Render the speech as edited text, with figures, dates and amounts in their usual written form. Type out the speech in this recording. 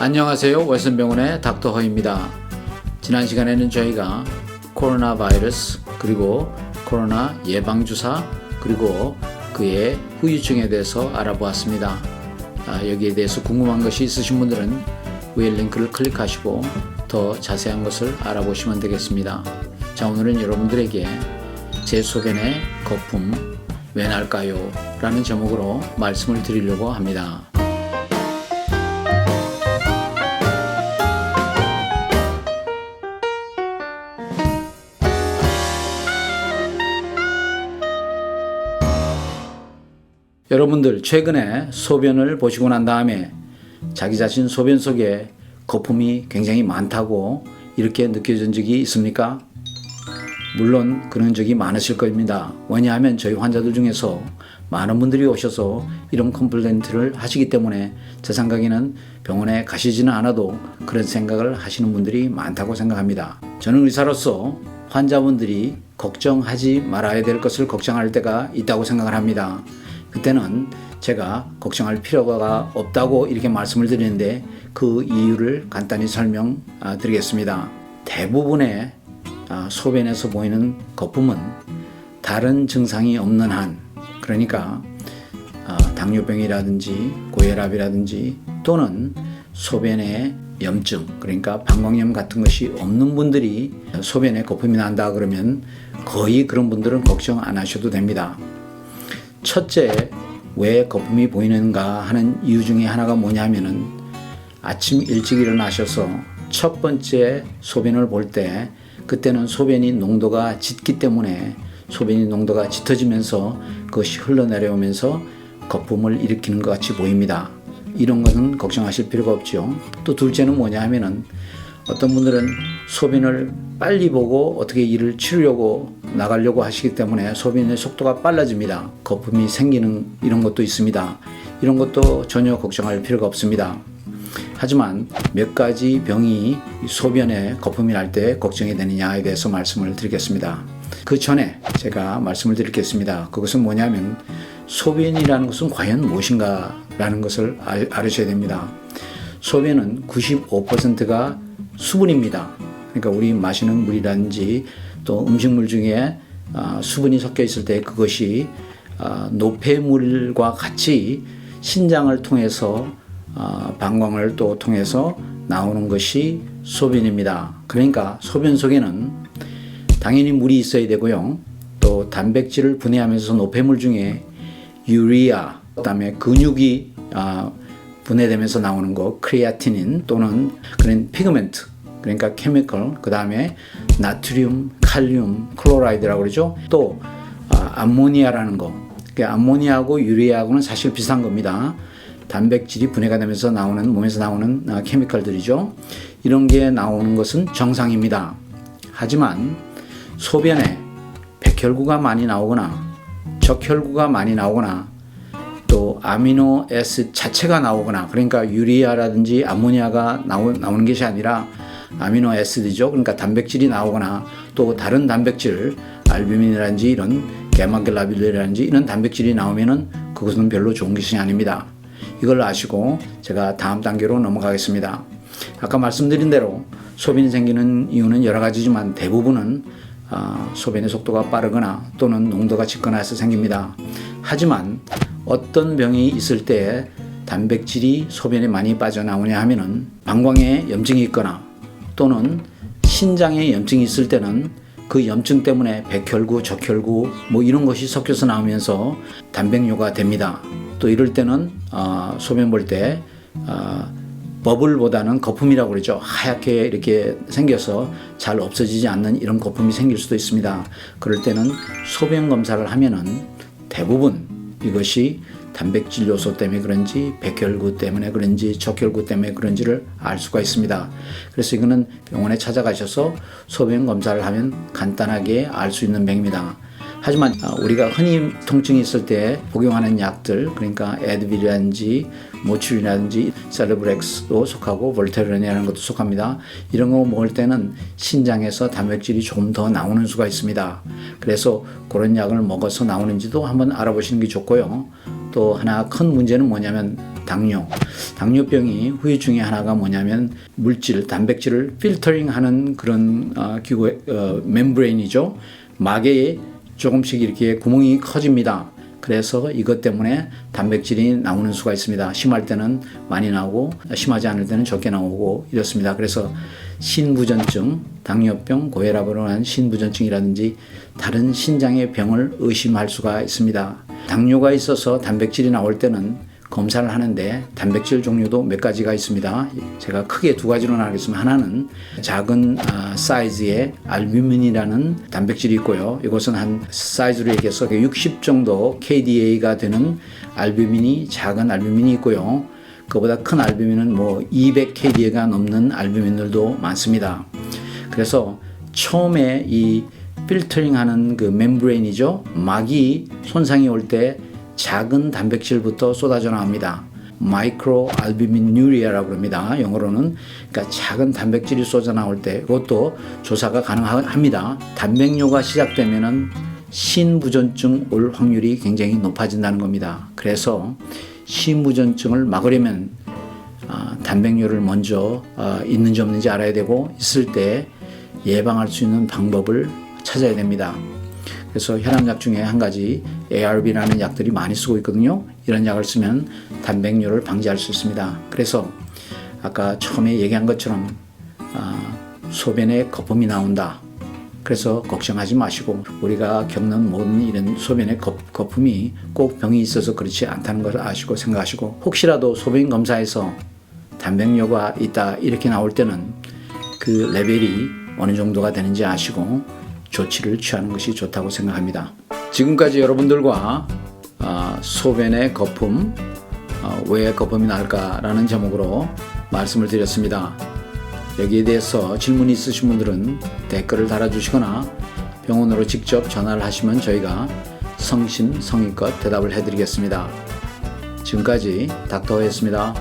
안녕하세요. 웨슨병원의 닥터 허입니다. 지난 시간에는 저희가 코로나 바이러스 그리고 코로나 예방주사 그리고 그의 후유증에 대해서 알아보았습니다. 여기에 대해서 궁금한 것이 있으신 분들은 위에 링크를 클릭하시고 더 자세한 것을 알아보시면 되겠습니다. 자, 오늘은 여러분들에게 제 소변의 거품 왜 날까요? 라는 제목으로 말씀을 드리려고 합니다. 여러분들 최근에 소변을 보시고 난 다음에 자기 자신 소변 속에 거품이 굉장히 많다고 이렇게 느껴진 적이 있습니까? 물론 그런 적이 많으실 겁니다. 왜냐하면 저희 환자들 중에서 많은 분들이 오셔서 이런 컴플레인트를 하시기 때문에 제 생각에는 병원에 가시지는 않아도 그런 생각을 하시는 분들이 많다고 생각합니다. 저는 의사로서 환자분들이 걱정하지 말아야 될 것을 걱정할 때가 있다고 생각을 합니다. 그때는 제가 걱정할 필요가 없다고 이렇게 말씀을 드리는데 그 이유를 간단히 설명드리겠습니다. 대부분의 소변에서 보이는 거품은 다른 증상이 없는 한, 그러니까 당뇨병이라든지 고혈압이라든지 또는 소변에 염증, 그러니까 방광염 같은 것이 없는 분들이 소변에 거품이 난다 그러면 거의 그런 분들은 걱정 안 하셔도 됩니다. 첫째, 왜 거품이 보이는가 하는 이유 중에 하나가 뭐냐면은 아침 일찍 일어나셔서 첫 번째 소변을 볼 때 그때는 소변이 농도가 짙기 때문에 소변이 농도가 짙어지면서 그것이 흘러내려오면서 거품을 일으키는 것 같이 보입니다. 이런 것은 걱정하실 필요가 없죠. 또 둘째는 뭐냐 하면은 어떤 분들은 소변을 빨리 보고 어떻게 일을 치르려고 나가려고 하시기 때문에 소변의 속도가 빨라집니다. 거품이 생기는 이런 것도 있습니다. 이런 것도 전혀 걱정할 필요가 없습니다. 하지만 몇 가지 병이 소변에 거품이 날 때 걱정이 되느냐에 대해서 말씀을 드리겠습니다. 그 전에 제가 말씀을 드리겠습니다. 그것은 뭐냐면 소변이라는 것은 과연 무엇인가 라는 것을 알으셔야 됩니다. 소변은 95%가 수분입니다. 그러니까 우리 마시는 물이라든지 또 음식물 중에 수분이 섞여 있을 때 그것이 노폐물과 같이 신장을 통해서 방광을 또 통해서 나오는 것이 소변입니다. 그러니까 소변 속에는 당연히 물이 있어야 되고요. 또 단백질을 분해하면서 노폐물 중에 유리아, 그다음에 근육이 분해되면서 나오는 거, 크레아티닌 또는 그런 피그멘트, 그러니까 케미컬, 그 다음에 나트륨, 칼륨, 클로라이드라고 그러죠. 또 암모니아라는 거. 암모니아하고 유리아하고는 사실 비슷한 겁니다. 단백질이 분해가 되면서 나오는 몸에서 나오는 케미컬들이죠. 이런 게 나오는 것은 정상입니다. 하지만 소변에 백혈구가 많이 나오거나 적혈구가 많이 나오거나 또 아미노 애시드 자체가 나오거나, 그러니까 유리아라든지 암모니아가 나오는 것이 아니라 아미노 애시드죠. 그러니까 단백질이 나오거나 또 다른 단백질, 알부민이라든지 이런 게마글로뷸린이라든지 이런 단백질이 나오면은 그것은 별로 좋은 것이 아닙니다. 이걸 아시고 제가 다음 단계로 넘어가겠습니다. 아까 말씀드린 대로 소변이 생기는 이유는 여러 가지지만 대부분은 소변의 속도가 빠르거나 또는 농도가 짙거나 해서 생깁니다. 하지만 어떤 병이 있을 때 단백질이 소변에 많이 빠져나오냐 하면은 방광에 염증이 있거나 또는 신장에 염증이 있을 때는 그 염증 때문에 백혈구, 적혈구 뭐 이런 것이 섞여서 나오면서 단백뇨가 됩니다. 또 이럴 때는 소변 볼 때 버블보다는 거품이라고 그러죠. 하얗게 이렇게 생겨서 잘 없어지지 않는 이런 거품이 생길 수도 있습니다. 그럴 때는 소변 검사를 하면은 대부분 이것이 단백질 요소 때문에 그런지 백혈구 때문에 그런지 적혈구 때문에 그런지를 알 수가 있습니다. 그래서 이거는 병원에 찾아가셔서 소변 검사를 하면 간단하게 알 수 있는 병입니다. 하지만 우리가 흔히 통증이 있을 때 복용하는 약들, 그러니까 에드빌이라든지 모츄린이라든지 셀레브렉스도 속하고 볼테론이라는 것도 속합니다. 이런 거 먹을 때는 신장에서 단백질이 조금 더 나오는 수가 있습니다. 그래서 그런 약을 먹어서 나오는지도 한번 알아보시는 게 좋고요. 또 또 하나 큰 문제는 뭐냐면 당뇨병이 후유증의 하나가 뭐냐면 물질, 단백질을 필터링하는 그런 기구 멤브레인이죠. 막에 조금씩 이렇게 구멍이 커집니다. 그래서 이것 때문에 단백질이 나오는 수가 있습니다. 심할 때는 많이 나오고 심하지 않을 때는 적게 나오고 이렇습니다. 그래서 신부전증, 당뇨병, 고혈압으로 인한 신부전증이라든지 다른 신장의 병을 의심할 수가 있습니다. 당뇨가 있어서 단백질이 나올 때는 검사를 하는데 단백질 종류도 몇 가지가 있습니다. 제가 크게 두 가지로 나누겠습니다. 하나는 작은 사이즈의 알부민이라는 단백질이 있고요. 이것은 한 사이즈로 얘기해서 60 정도 kDa가 되는 알부민이, 작은 알부민이 있고요. 그보다 큰 알부민은 200 kDa가 넘는 알부민들도 많습니다. 그래서 처음에 이 필터링하는 그 멤브레인이죠. 막이 손상이 올 때 작은 단백질부터 쏟아져 나옵니다. 마이크로 알부미누리아라고 합니다. 영어로는. 그러니까 작은 단백질이 쏟아 나올 때 이것도 조사가 가능합니다. 단백뇨가 시작되면은 신부전증 올 확률이 굉장히 높아진다는 겁니다. 그래서 신부전증을 막으려면 단백뇨를 먼저 있는지 없는지 알아야 되고, 있을 때 예방할 수 있는 방법을 찾아야 됩니다. 그래서 혈압약 중에 한 가지 ARB라는 약들이 많이 쓰고 있거든요. 이런 약을 쓰면 단백뇨를 방지할 수 있습니다. 그래서 아까 처음에 얘기한 것처럼 소변에 거품이 나온다. 그래서 걱정하지 마시고, 우리가 겪는 모든 이런 소변에 거품이 꼭 병이 있어서 그렇지 않다는 것을 아시고 생각하시고, 혹시라도 소변 검사에서 단백뇨가 있다 이렇게 나올 때는 그 레벨이 어느 정도가 되는지 아시고 조치를 취하는 것이 좋다고 생각합니다. 지금까지 여러분들과 소변의 거품, 왜 거품이 날까라는 제목으로 말씀을 드렸습니다. 여기에 대해서 질문이 있으신 분들은 댓글을 달아주시거나 병원으로 직접 전화를 하시면 저희가 성심성의껏 대답을 해드리겠습니다. 지금까지 닥터였습니다.